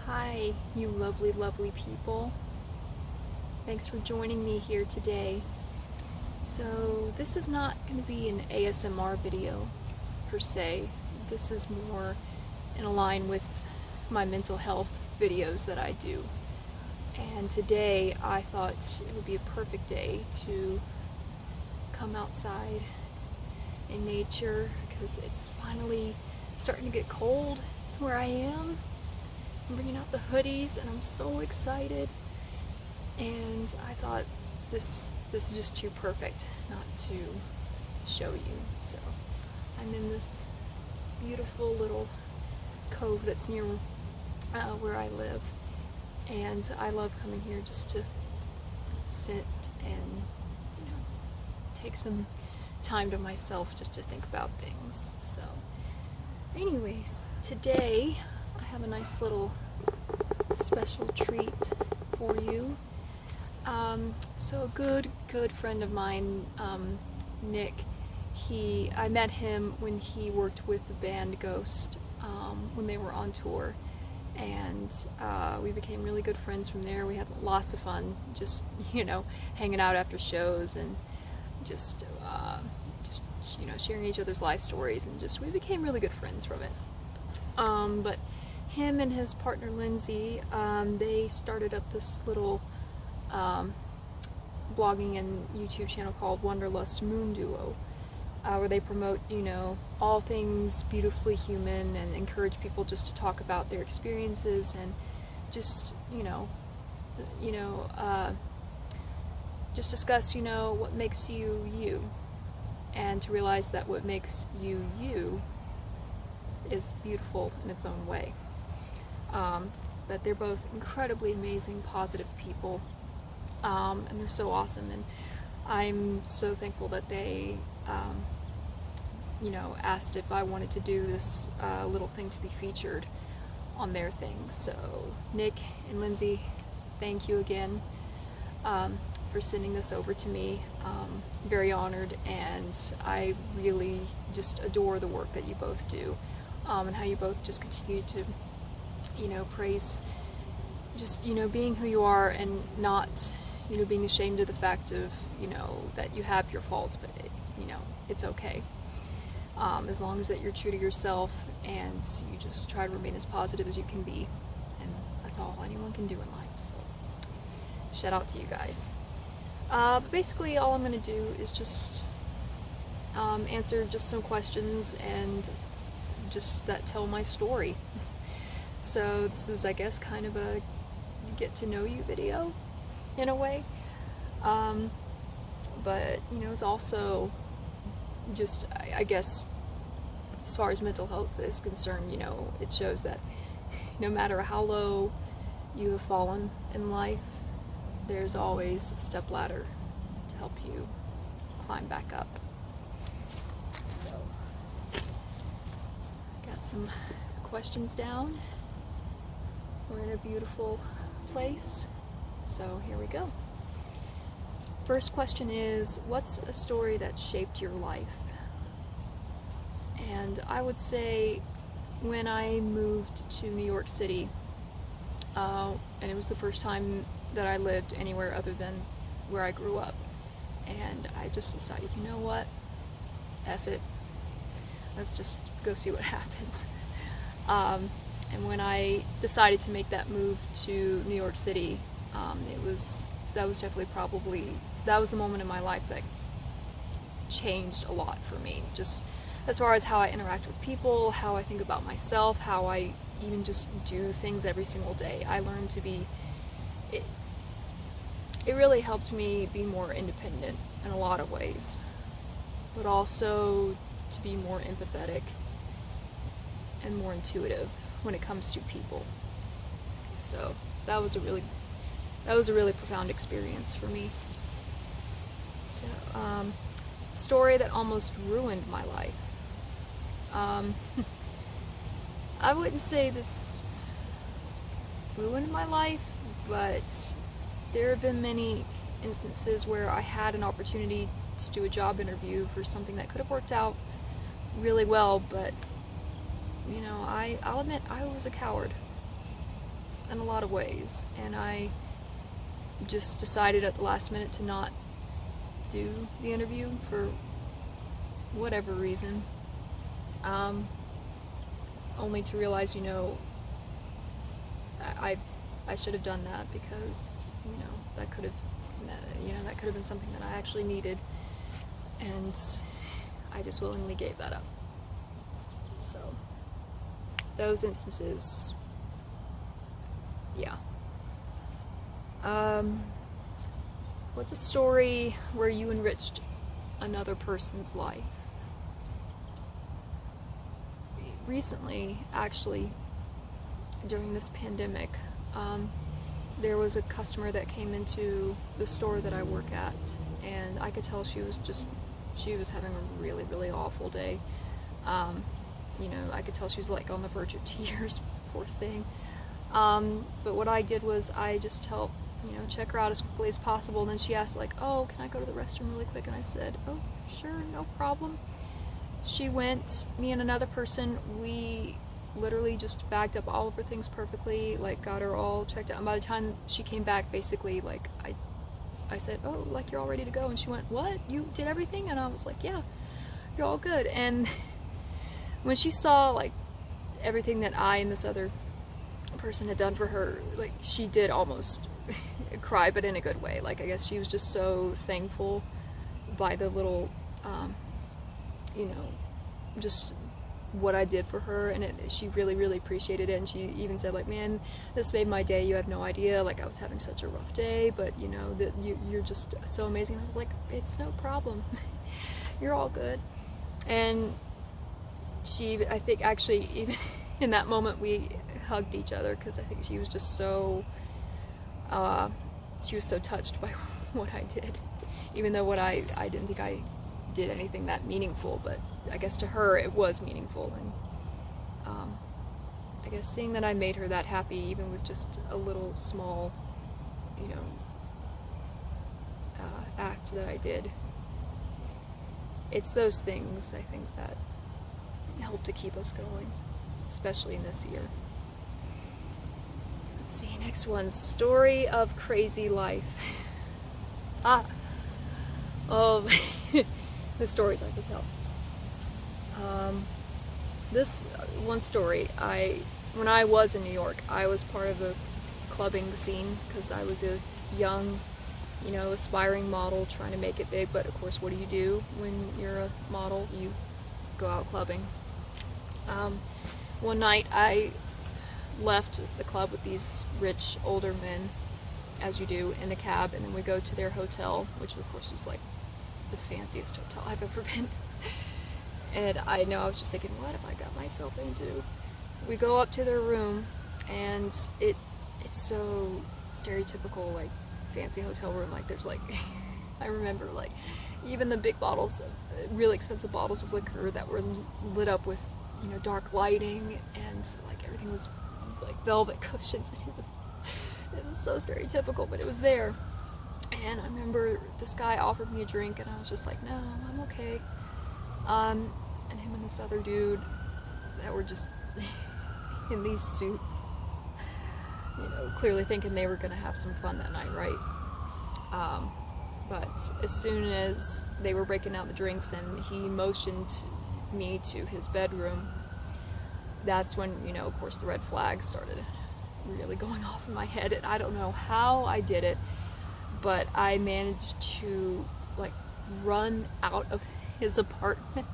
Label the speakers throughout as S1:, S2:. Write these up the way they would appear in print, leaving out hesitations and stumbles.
S1: Hi, you lovely, lovely people. Thanks for joining me here today. So, this is not going to be an ASMR video per se. This is more in line with my mental health videos that I do. And today I thought it would be a perfect day to come outside in nature because it's finally starting to get cold where I am. I'm bringing out the hoodies and I'm so excited, and I thought this is just too perfect not to show you. So I'm in this beautiful little cove that's near where I live, and I love coming here just to sit and take some time to myself just to think about things. So anyways, today I have a nice little special treat for you. So a good friend of mine, Nick, I met him when he worked with the band Ghost, when they were on tour, and we became really good friends from there. We had lots of fun just hanging out after shows and just sharing each other's life stories, and we became really good friends from it. But him and his partner Lindsay, they started up this little blogging and YouTube channel called Wanderlustmoonduo, where they promote, all things beautifully human and encourage people just to talk about their experiences and just, just discuss, what makes you you, and to realize that what makes you you is beautiful in its own way. But they're both incredibly amazing, positive people, and they're so awesome, and I'm so thankful that they asked if I wanted to do this little thing to be featured on their thing. So Nick and Lindsay, thank you again for sending this over to me. Very honored, and I really just adore the work that you both do, and how you both just continue to praise just being who you are, and not being ashamed of the fact of that you have your faults, but it's okay, as long as that you're true to yourself and you just try to remain as positive as you can be, and that's all anyone can do in life. So shout out to you guys. But basically all I'm going to do is just answer just some questions and just that tell my story. So this is, I guess, kind of a get to know you video in a way, but it's also just, I guess, as far as mental health is concerned, it shows that no matter how low you have fallen in life, there's always a step ladder to help you climb back up. So got some questions down. We're in a beautiful place, so here we go. First question is, what's a story that shaped your life? And I would say when I moved to New York City, and it was the first time that I lived anywhere other than where I grew up, and I just decided, you know what, F it, let's just go see what happens. And when I decided to make that move to New York City, that was definitely that was the moment in my life that changed a lot for me, just as far as how I interact with people, how I think about myself, how I even just do things every single day. I learned to be, it really helped me be more independent in a lot of ways, but also to be more empathetic and more intuitive when it comes to people. So that was a really profound experience for me. So story that almost ruined my life. I wouldn't say this ruined my life, but there have been many instances where I had an opportunity to do a job interview for something that could have worked out really well, but I'll admit I was a coward. in a lot of ways, and I just decided at the last minute to not do the interview for whatever reason, only to realize, you know, I should have done that, because, you know, that could have been something that I actually needed, and I just willingly gave that up. So those instances, yeah. What's a story where you enriched another person's life? Recently, actually, during this pandemic, there was a customer that came into the store that I work at, and I could tell she was having a really, really awful day. You know, I could tell she was like on the verge of tears, poor thing. But what I did was I just helped, you know, check her out as quickly as possible, and then she asked like, oh, can I go to the restroom really quick? And I said, oh, sure, no problem. She went, me and another person, we literally just bagged up all of her things perfectly, like got her all checked out, and by the time she came back, basically, like, I said, oh, like, you're all ready to go, and she went, what? You did everything? And I was like, yeah, you're all good. And when she saw, like, everything that I and this other person had done for her, like, she did almost cry, but in a good way. Like, I guess she was just so thankful by the little, you know, just what I did for her, and she really, really appreciated it. And she even said, like, man, this made my day, you have no idea, like, I was having such a rough day, but, you know, that you're just so amazing. And I was like, it's no problem. You're all good. And she, I think, actually, even in that moment, we hugged each other, because I think she was just so, she was so touched by what I did, even though I didn't think I did anything that meaningful, but I guess to her it was meaningful. And I guess seeing that I made her that happy, even with just a little small, you know, act that I did, it's those things, I think, that help to keep us going, especially in this year. Let's see, next one, story of crazy life. Oh, the stories I could tell. This one story, when I was in New York, I was part of the clubbing scene, because I was a young, you know, aspiring model trying to make it big. But of course, what do when you're a model? You go out clubbing. One night I left the club with these rich older men, as you do, in a cab, and then we go to their hotel, which of course was like the fanciest hotel I've ever been. And I know, I was just thinking, what have I got myself into? We go up to their room, and it's so stereotypical, like, fancy hotel room. Like, there's like, I remember, like, even the big bottles, really expensive bottles of liquor that were lit up with, you know, dark lighting, and like everything was like velvet cushions, and it was so stereotypical, but it was there. And I remember this guy offered me a drink, and I was just like, no, I'm okay. And him and this other dude that were just in these suits, you know, clearly thinking they were gonna have some fun that night, right? But as soon as they were breaking out the drinks and he motioned me to his bedroom, that's when, you know, of course, the red flags started really going off in my head. And I don't know how I did it, but I managed to, like, run out of his apartment,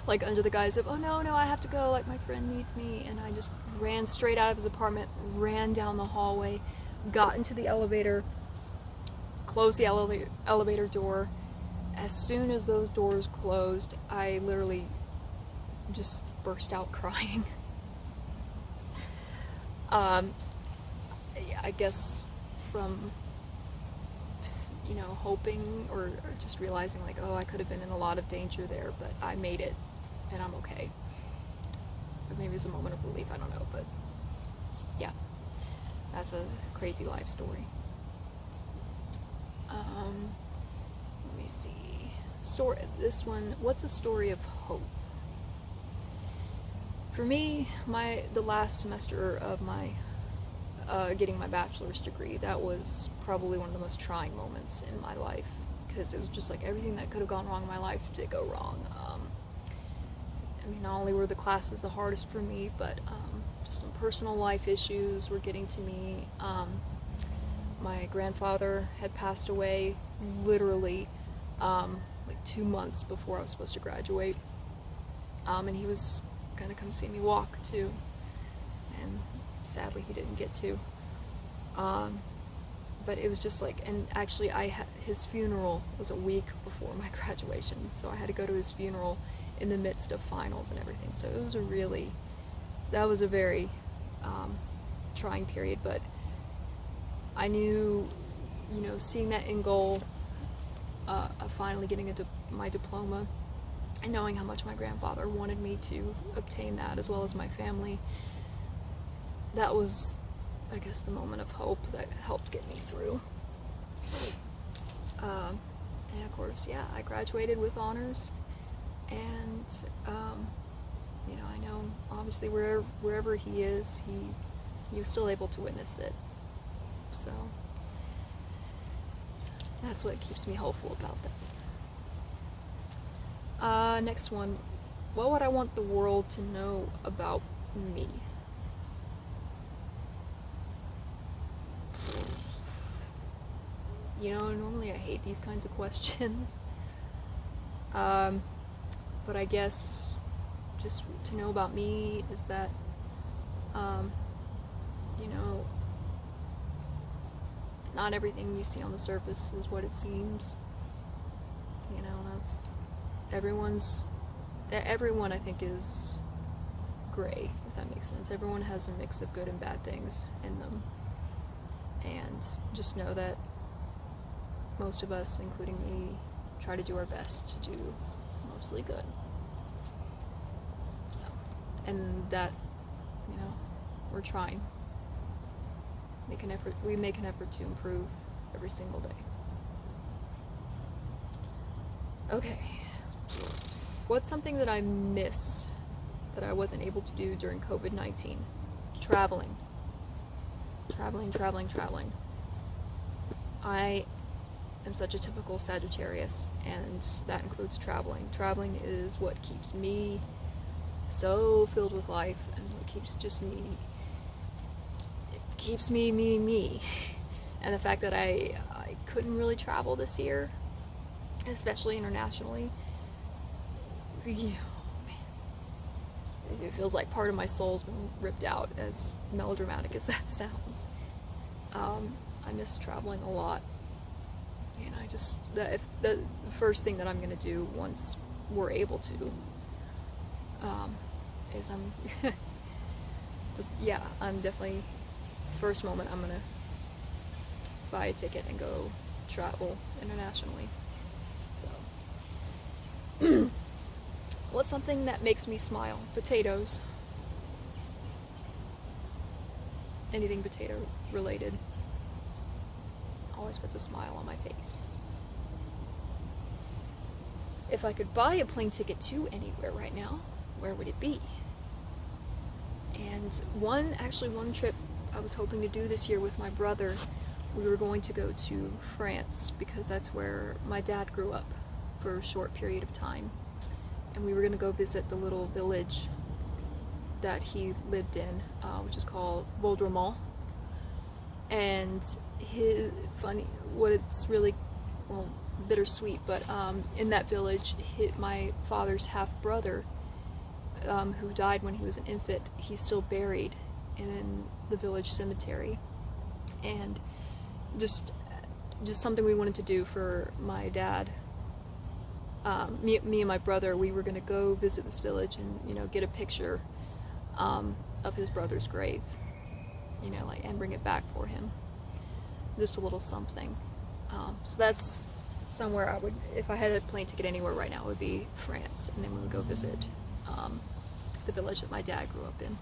S1: like, under the guise of, oh no, I have to go, like, my friend needs me. And I just ran straight out of his apartment, ran down the hallway, got into the elevator, closed the elevator door. As soon as those doors closed, I literally just burst out crying. Yeah, I guess from, you know, hoping or just realizing, like, oh, I could have been in a lot of danger there, but I made it, and I'm okay. Or maybe it's a moment of relief, I don't know, but yeah, that's a crazy life story. Let me see. This one, what's a story of hope? For me, the last semester of my getting my bachelor's degree. That was probably one of the most trying moments in my life, because it was just like everything that could have gone wrong in my life did go wrong. I mean, not only were the classes the hardest for me, but just some personal life issues were getting to me. My grandfather had passed away literally like 2 months before I was supposed to graduate, and he was gonna come see me walk too, and sadly he didn't get to. But it was just like, and actually his funeral was a week before my graduation, so I had to go to his funeral in the midst of finals and everything. So it was that was a very trying period, but I knew, you know, seeing that end goal of finally getting my diploma, and knowing how much my grandfather wanted me to obtain that, as well as my family, that was, I guess, the moment of hope that helped get me through. And of course, yeah, I graduated with honors, and you know, I know obviously wherever he is, he was still able to witness it. So that's what keeps me hopeful about that. Next one. What would I want the world to know about me? You know, normally I hate these kinds of questions. But I guess just to know about me is that, you know, not everything you see on the surface is what it seems. You know, everyone I think is gray, if that makes sense. Everyone has a mix of good and bad things in them. And just know that most of us, including me, try to do our best to do mostly good. So, and that, you know, we're trying. We make an effort to improve every single day. Okay. What's something that I miss that I wasn't able to do during COVID-19? Traveling. Traveling. I am such a typical Sagittarius, and that includes traveling. Traveling is what keeps me so filled with life, and what keeps me. And the fact that I couldn't really travel this year, especially internationally, oh man, it feels like part of my soul's been ripped out, as melodramatic as that sounds. I miss traveling a lot, and the first thing that I'm gonna do once we're able to is I'm definitely, first moment, I'm gonna buy a ticket and go travel internationally. So what's something that makes me smile? Potatoes. Anything potato related always puts a smile on my face. If I could buy a plane ticket to anywhere right now, where would it be? And one trip I was hoping to do this year with my brother, we were going to go to France, because that's where my dad grew up for a short period of time. And we were going to go visit the little village that he lived in, which is called Vaudremont. And it's really, well, bittersweet, but in that village, my father's half-brother, who died when he was an infant, he's still buried in the village cemetery. And just something we wanted to do for my dad. Me and my brother, we were going to go visit this village and, you know, get a picture of his brother's grave, you know, like, and bring it back for him. Just a little something. So that's somewhere I would, if I had a plane ticket anywhere right now, it would be France, and then we would go visit the village that my dad grew up in.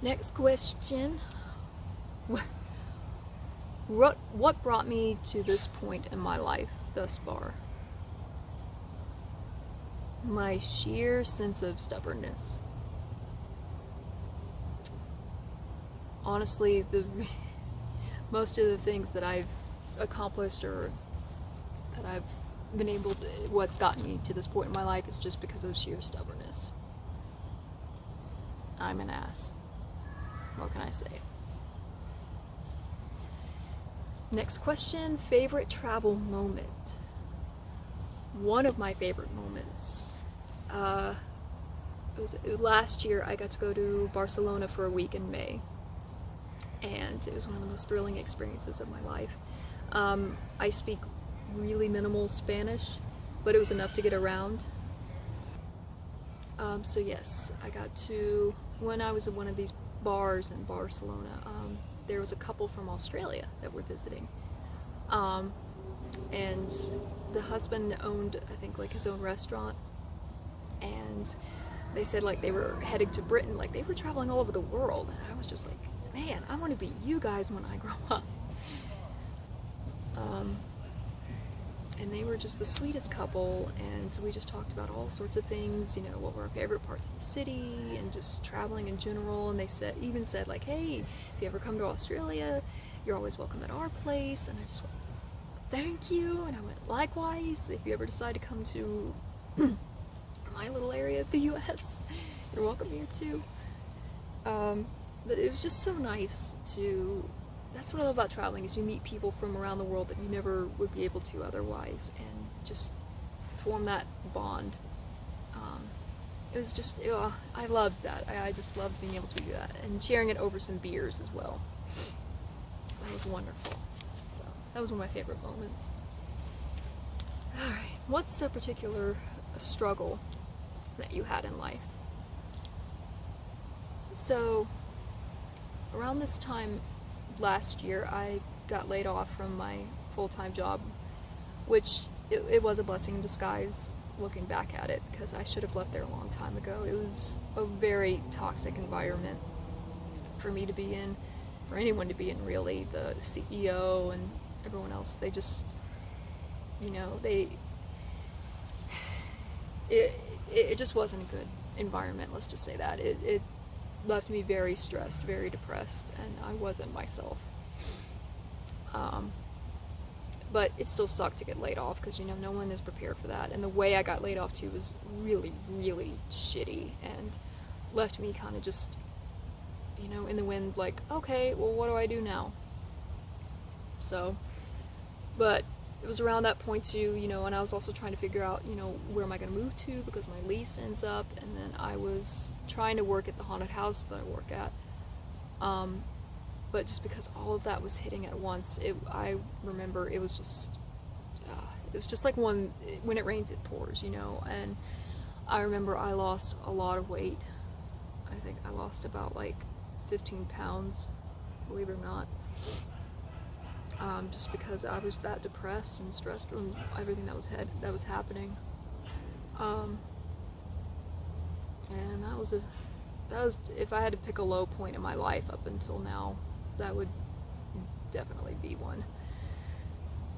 S1: Next question. What brought me to this point in my life thus far? My sheer sense of stubbornness. honestly, most of the things that I've accomplished or that I've been able to, what's gotten me to this point in my life is just because of sheer stubbornness. I'm an ass. What can I say? Next question, favorite travel moment. One of my favorite moments, it was last year. I got to go to Barcelona for a week in May, and it was one of the most thrilling experiences of my life. I speak really minimal Spanish, but it was enough to get around. So yes, I got to, when I was in one of these bars in Barcelona, there was a couple from Australia that were visiting. And the husband owned, I think, like his own restaurant, and they said like they were heading to Britain, like they were traveling all over the world, and I was just like, man, I want to be you guys when I grow up. And they were just the sweetest couple, and we just talked about all sorts of things, you know, what were our favorite parts of the city, and just traveling in general. And they even said like, hey, if you ever come to Australia, you're always welcome at our place. And I just went, thank you. And I went, likewise, if you ever decide to come to my little area of the US, you're welcome here too. But it was just so nice to, that's what I love about traveling, is you meet people from around the world that you never would be able to otherwise, and just form that bond. It was just, I loved that. I just loved being able to do that, and sharing it over some beers as well. That was wonderful. So that was one of my favorite moments. Alright, what's a particular struggle that you had in life? So around this time last year, I got laid off from my full-time job, which it was a blessing in disguise looking back at it, because I should have left there a long time ago. It was a very toxic environment for me to be in, for anyone to be in really. The CEO and everyone else, they just, you know, it just wasn't a good environment, let's just say that. It left me very stressed, very depressed, and I wasn't myself. But it still sucked to get laid off, because, you know, no one is prepared for that. And the way I got laid off too was really, really shitty, and left me kind of just, you know, in the wind, like, okay, well, what do I do now? So, but it was around that point too, you know, and I was also trying to figure out, you know, where am I going to move to, because my lease ends up, and then I was trying to work at the haunted house that I work at, but just because all of that was hitting at once, I remember it was just like when it rains it pours, you know. And I remember I lost a lot of weight. I think I lost about like 15 pounds, believe it or not. Just because I was that depressed and stressed from everything that was happening. And that was if I had to pick a low point in my life up until now, that would definitely be one.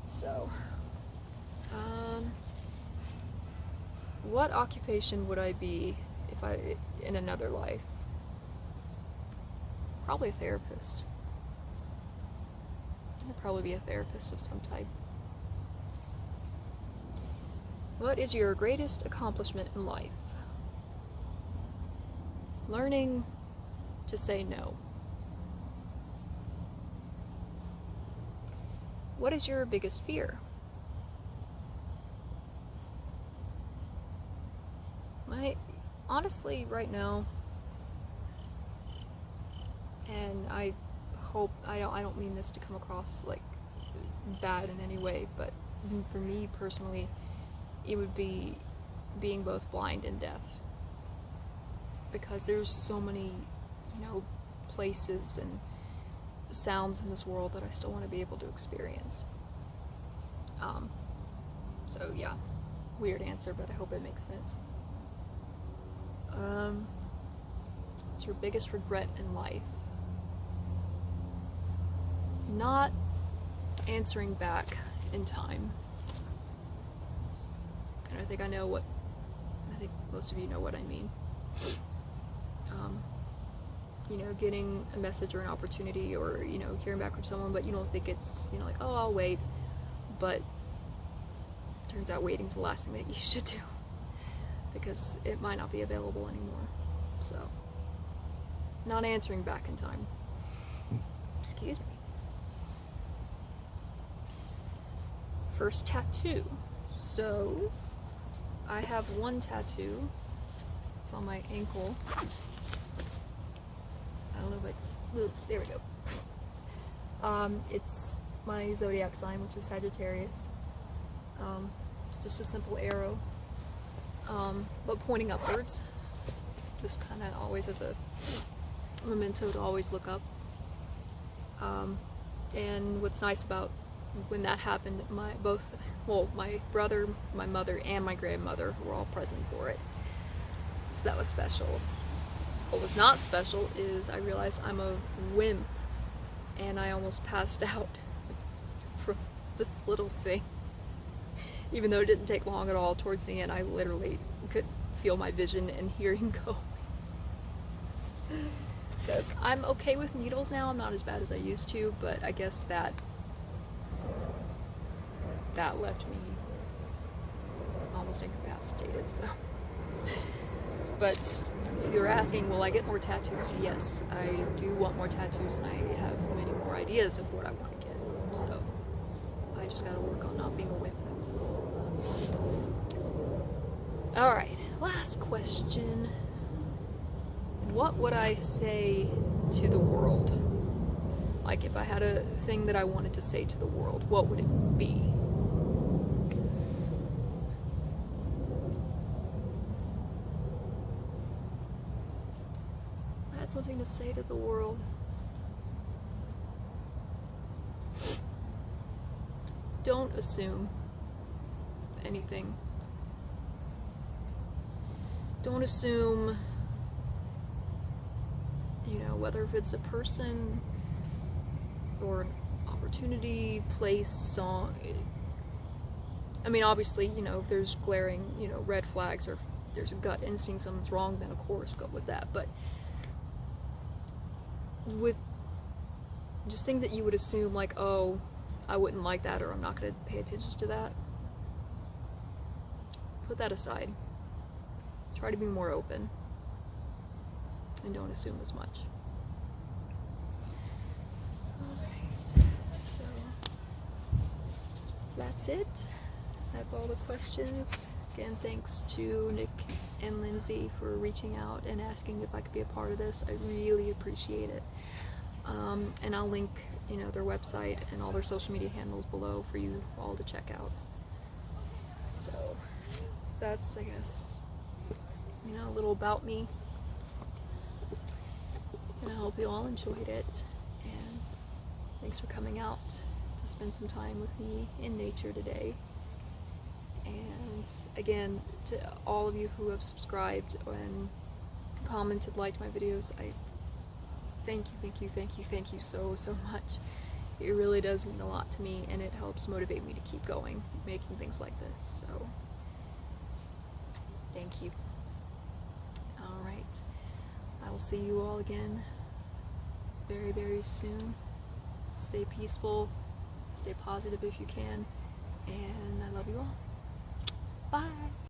S1: So, what occupation would I be if in another life? Probably a therapist. I'd probably be a therapist of some type. What is your greatest accomplishment in life? Learning to say no. What is your biggest fear? Honestly, right now, and I hope I don't mean this to come across like bad in any way, but for me personally, it would be being both blind and deaf, because there's so many, you know, places and sounds in this world that I still want to be able to experience. So yeah, weird answer, but I hope it makes sense. What's your biggest regret in life? Not answering back in time. And I think most of you know what I mean. you know, getting a message or an opportunity, or, you know, hearing back from someone, but you don't think it's, you know, like, oh, I'll wait. But turns out waiting's the last thing that you should do, because it might not be available anymore. So, not answering back in time. Excuse me. First tattoo. So, I have one tattoo. It's on my ankle. I don't know if there we go. It's my zodiac sign, which is Sagittarius. It's just a simple arrow, but pointing upwards. Just kind of always as a memento to always look up. And what's nice about when that happened, my brother, my mother, and my grandmother were all present for it. So that was special. What was not special is I realized I'm a wimp, and I almost passed out from this little thing. Even though it didn't take long at all, towards the end I literally could feel my vision and hearing go. Because I'm okay with needles now, I'm not as bad as I used to, but I guess that left me almost incapacitated, so. But if you're asking, will I get more tattoos? Yes, I do want more tattoos, and I have many more ideas of what I want to get, so I just gotta work on not being a wimp. Alright, last question. What would I say to the world? Like, if I had a thing that I wanted to say to the world, what would it be? I had something to say to the world. Don't assume anything. Don't assume, you know, whether if it's a person or an opportunity, place, song. I mean, obviously, you know, if there's glaring, you know, red flags, or if there's a gut instinct something's wrong, then of course go with that. But with just things that you would assume, like, oh, I wouldn't like that, or I'm not going to pay attention to that, put that aside. Try to be more open, and don't assume as much. Alright, so that's it. That's all the questions. Again, thanks to Nick and Lindsay for reaching out and asking if I could be a part of this. I really appreciate it. And I'll link, you know, their website and all their social media handles below for you all to check out. So that's, I guess, you know, a little about me, and I hope you all enjoyed it, and thanks for coming out to spend some time with me in nature today. And again, to all of you who have subscribed and commented, liked my videos, I thank you so much. It really does mean a lot to me, and it helps motivate me to keep going, making things like this, so thank you. Alright, I will see you all again very, very soon. Stay peaceful, stay positive if you can, and I love you all. Bye!